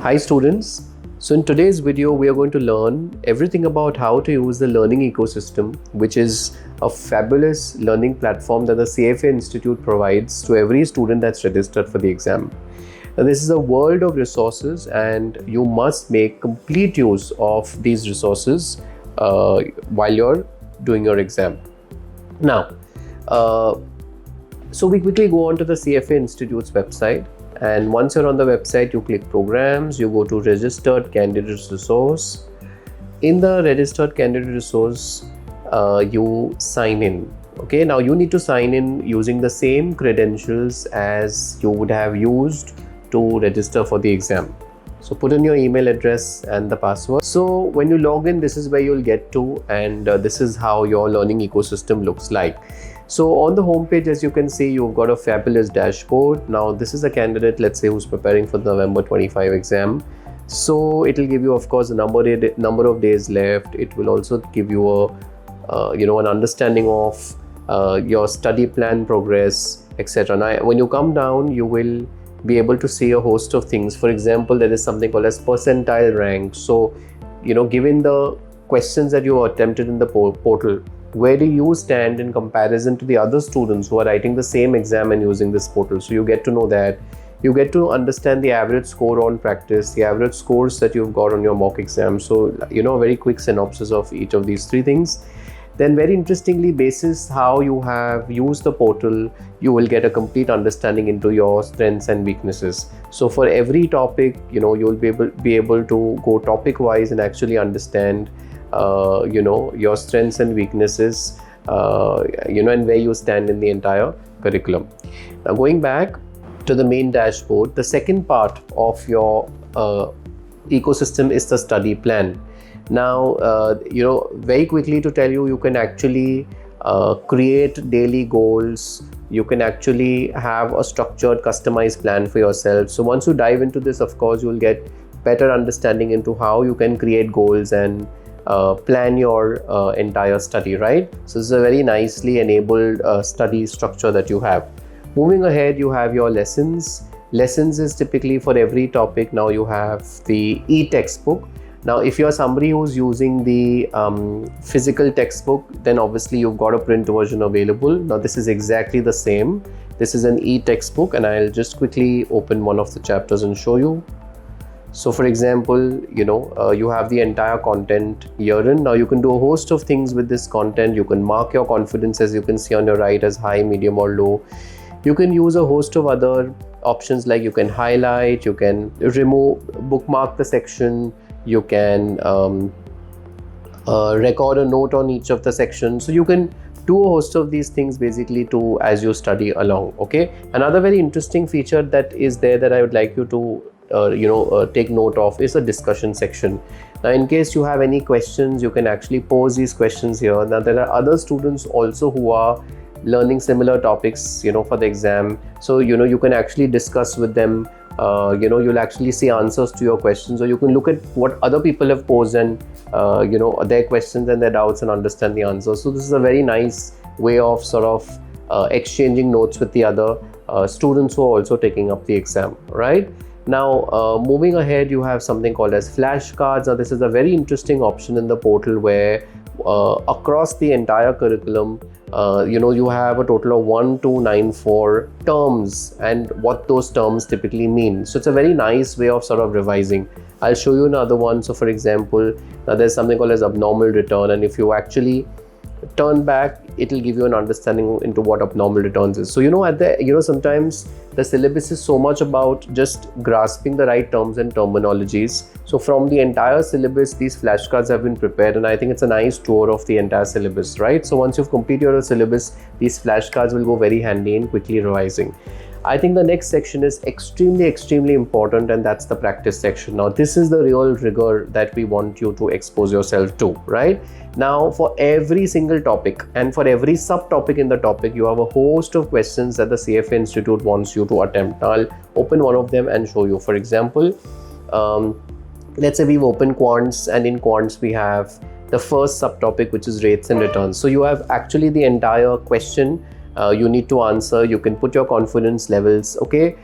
Hi students, so in today's video we are going to learn everything about how to use the learning ecosystem, which is a fabulous learning platform that the CFA Institute provides to every student that's registered for the exam. Now, this is a world of resources and you must make complete use of these resources while you're doing your exam. Now, so we quickly go on to the CFA Institute's website. And once you're on the website, you click programs, you go to registered candidate resource. In the registered candidate resource, you sign in. Okay, now you need to sign in using the same credentials as you would have used to register for the exam. So put in your email address and the password. So when you log in, this is where you'll get to, and this is how your learning ecosystem looks like. So on the home page, as you can see, you've got a fabulous dashboard. Now this is a candidate, let's say, who's preparing for the November 25 exam. So it will give you, of course, the number of days left. It will also give you an understanding of your study plan progress, etc. Now when you come down, you will be able to see a host of things. For example, there is something called as percentile rank. So given the questions that you attempted in the portal, where do you stand in comparison to the other students who are writing the same exam and using this portal? So you get to know that. You get to understand the average score on practice, the average scores that you've got on your mock exam. So a very quick synopsis of each of these three things. Then very interestingly, basis how you have used the portal, you will get a complete understanding into your strengths and weaknesses. So for every topic, you'll be able to go topic wise and actually understand your strengths and weaknesses, and where you stand in the entire curriculum. Now going back to the main dashboard, the second part of your ecosystem is the study plan. Now, very quickly to tell you, you can actually create daily goals. You can actually have a structured, customized plan for yourself. So once you dive into this, of course, you will get better understanding into how you can create goals and plan your entire study, right? So this is a very nicely enabled study structure that you have. Moving ahead, you have your lessons. Lessons is typically for every topic. Now you have the e-textbook. Now, if you're somebody who's using the physical textbook, then obviously you've got a print version available. Now, this is exactly the same. This is an e-textbook, and I'll just quickly open one of the chapters and show you. So, for example, you have the entire content herein. Now, you can do a host of things with this content. You can mark your confidence, as you can see on your right, as high, medium, or low. You can use a host of other options, like you can highlight, you can remove, bookmark the section. You can record a note on each of the sections. So you can do a host of these things basically as you study along. Okay. Another very interesting feature that is there that I would like you to take note of is the discussion section. Now, in case you have any questions, you can actually pose these questions here. Now, there are other students also who are learning similar topics, for the exam. So, you can actually discuss with them. You'll actually see answers to your questions, or you can look at what other people have posed and their questions and their doubts and understand the answers. So this is a very nice way of sort of exchanging notes with the other students who are also taking up the exam, right? Now, moving ahead, you have something called as flashcards. Now, this is a very interesting option in the portal where across the entire curriculum, you have a total of 1, 2, 9, 4 terms and what those terms typically mean. So it's a very nice way of sort of revising. I'll show you another one. So for example, now there's something called as abnormal return, and if you actually turn back, it'll give you an understanding into what abnormal returns is. So sometimes the syllabus is so much about just grasping the right terms and terminologies. So from the entire syllabus, these flashcards have been prepared, and I think it's a nice tour of the entire syllabus, right? So once you've completed your syllabus, these flashcards will go very handy in quickly revising. I think the next section is extremely important, and that's the practice section. Now, this is the real rigor that we want you to expose yourself to, right? Now, for every single topic and for every subtopic in the topic, you have a host of questions that the CFA Institute wants you to attempt. Now, I'll open one of them and show you. For example, let's say we've opened quants, and in quants we have the first subtopic, which is rates and returns. So you have actually the entire question you need to answer. You can put your confidence levels. Okay,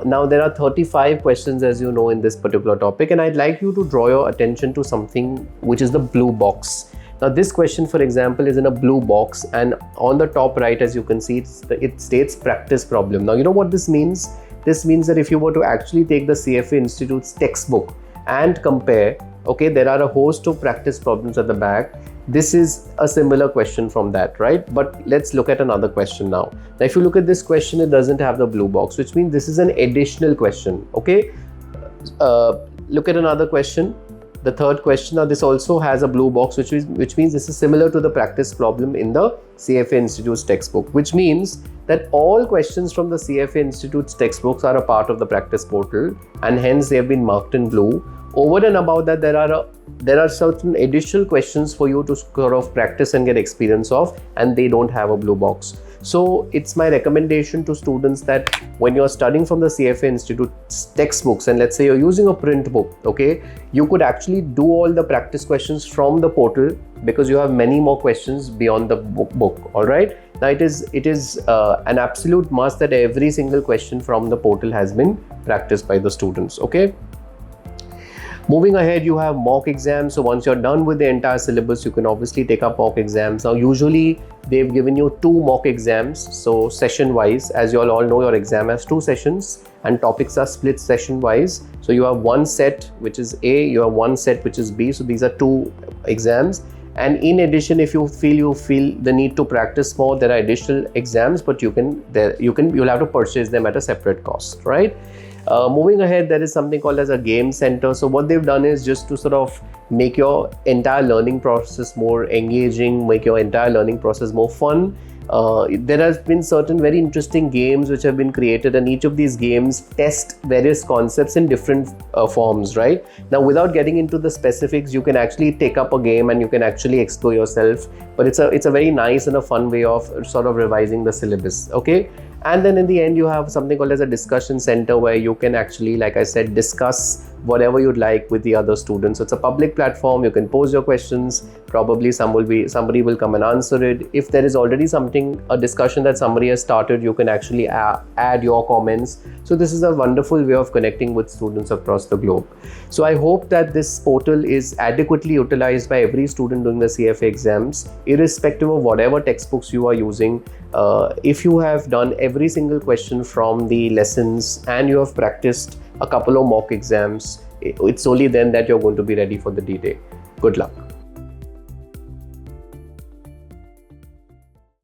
now there are 35 questions, as you know, in this particular topic, and I'd like you to draw your attention to something which is the blue box. Now this question, for example, is in a blue box, and on the top right, as you can see, it states practice problem. Now you know what this means? This means that if you were to actually take the CFA Institute's textbook and compare, okay, there are a host of practice problems at the back. This is a similar question from that, right? But let's look at another question now. Now if you look at this question, it doesn't have the blue box, which means this is an additional question. Okay, look at another question, the third question. Now this also has a blue box, which means this is similar to the practice problem in the CFA Institute's textbook, which means that all questions from the CFA Institute's textbooks are a part of the practice portal, and hence they have been marked in blue. Over and above that, there are certain additional questions for you to sort of practice and get experience of, and they don't have a blue box. So it's my recommendation to students that when you're studying from the CFA Institute's textbooks, and let's say you're using a print book, okay, you could actually do all the practice questions from the portal, because you have many more questions beyond the book. All right. Now it is an absolute must that every single question from the portal has been practiced by the students. Okay. Moving ahead, you have mock exams. So once you're done with the entire syllabus, you can obviously take up mock exams. Now usually they've given you 2 mock exams. So session wise, as you all know, your exam has 2 sessions and topics are split session wise. So you have one set which is A, you have one set which is B. So these are 2 exams. And in addition, if you feel the need to practice more, there are additional exams, but you'll have to purchase them at a separate cost, right? Moving ahead, there is something called as a game center. So what they've done is just to sort of make your entire learning process more engaging, make your entire learning process more fun. There has been certain very interesting games which have been created, and each of these games test various concepts in different forms, right? Now, without getting into the specifics, you can actually take up a game and you can actually explore yourself, but it's a very nice and a fun way of sort of revising the syllabus. Okay. And then in the end, you have something called as a discussion center, where you can actually, like I said, discuss whatever you'd like with the other students. So it's a public platform. You can pose your questions. Probably somebody will come and answer it. If there is already a discussion that somebody has started, you can actually add your comments. So this is a wonderful way of connecting with students across the globe. So I hope that this portal is adequately utilized by every student doing the CFA exams, irrespective of whatever textbooks you are using. If you have done every single question from the lessons and you have practiced a couple of mock exams, it's only then that you're going to be ready for the D-Day. Good luck.